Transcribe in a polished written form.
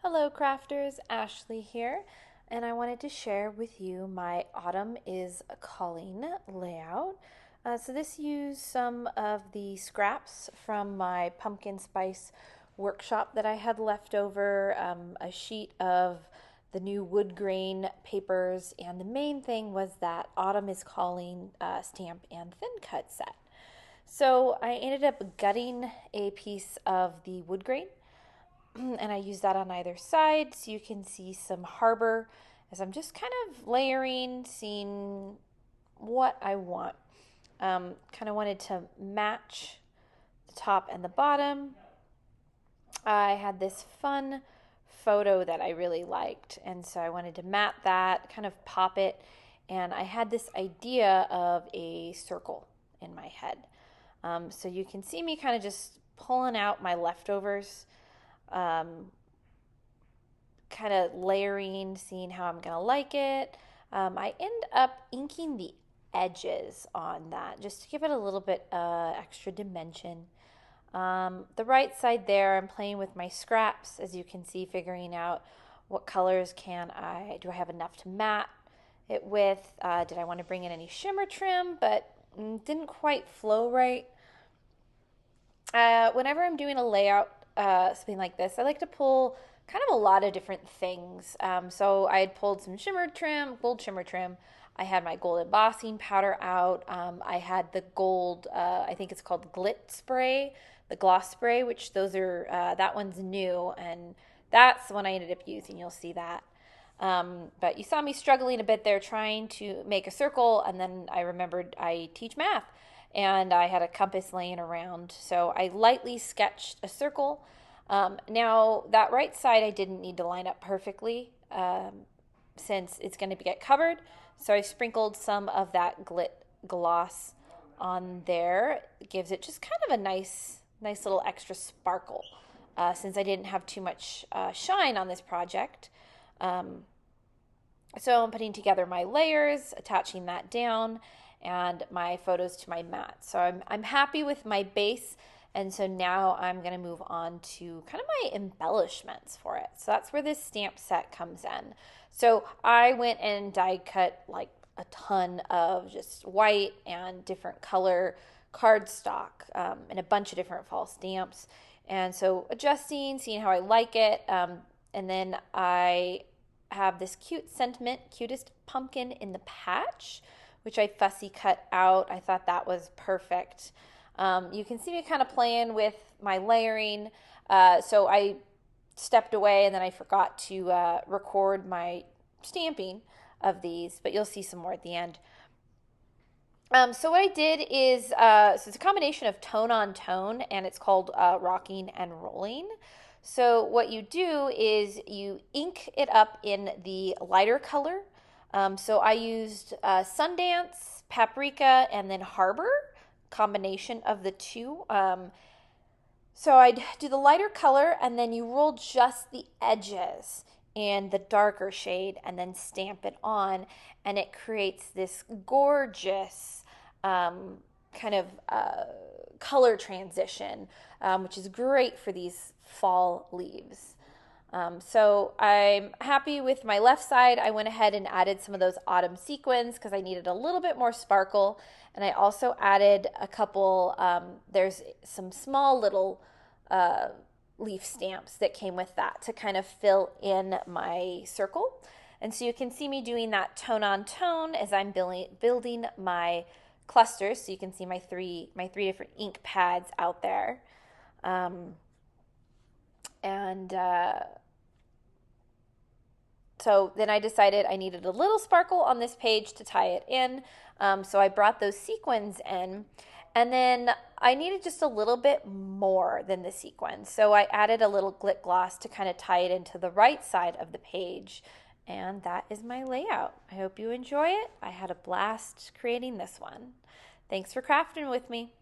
Hello crafters, Ashley here, and I wanted to share with you my Autumn is Calling layout. So this used some of the scraps from my pumpkin spice workshop that I had left over, a sheet of the new wood grain papers, and the main thing was that Autumn is Calling stamp and thin cut set. So I ended up gutting a piece of the wood grain and I use that on either side so you can see some Harbour as I'm just kind of layering, seeing what I want. Kind of wanted to match the top and the bottom. I had this fun photo that I really liked, and so I wanted to mat that, kind of pop it, and I had this idea of a circle in my head. So you can see me kind of just pulling out my leftovers, um, kind of layering, seeing how I'm going to like it. I end up inking the edges on that just to give it a little bit extra dimension. The right side there, I'm playing with my scraps, as you can see, figuring out what colors do I have enough to mat it with. Did I want to bring in any shimmer trim, but didn't quite flow right. Whenever I'm doing a layout, something like this, I like to pull kind of a lot of different things. So I had pulled some shimmer trim, gold shimmer trim. I had my gold embossing powder out. I had the gold, I think it's called Glit Spray, the gloss spray, which those are, that one's new, and that's the one I ended up using. You'll see that. But you saw me struggling a bit there trying to make a circle, and then I remembered I teach math and I had a compass laying around. So I lightly sketched a circle. Now, that right side I didn't need to line up perfectly since it's going to get covered. So I sprinkled some of that glit gloss on there. It gives it just kind of a nice little extra sparkle since I didn't have too much shine on this project. So I'm putting together my layers, attaching that down, and my photos to my mat. So I'm happy with my base, and so now I'm going to move on to kind of my embellishments for it. So that's where this stamp set comes in. So I went and die cut like a ton of just white and different color cardstock and a bunch of different fall stamps. And so adjusting, seeing how I like it, and then I have this cute sentiment, cutest pumpkin in the patch, which I fussy cut out. I thought that was perfect. You can see me kind of playing with my layering. So I stepped away and then I forgot to record my stamping of these, but you'll see some more at the end. So what I did is, so it's a combination of tone on tone, and it's called rocking and rolling. So what you do is you ink it up in the lighter color. So I used Sundance, Paprika, and then Harbour, combination of the two. So I'd do the lighter color, and then you roll just the edges in the darker shade and then stamp it on, and it creates this gorgeous kind of color transition, which is great for these fall leaves. So I'm happy with my left side. I went ahead and added some of those autumn sequins because I needed a little bit more sparkle. And I also added a couple, there's some small little leaf stamps that came with that to kind of fill in my circle. And so you can see me doing that tone on tone as I'm building my clusters. So you can see my three different ink pads out there. So then I decided I needed a little sparkle on this page to tie it in. So I brought those sequins in, and then I needed just a little bit more than the sequins. So I added a little glit gloss to kind of tie it into the right side of the page. And that is my layout. I hope you enjoy it. I had a blast creating this one. Thanks for crafting with me.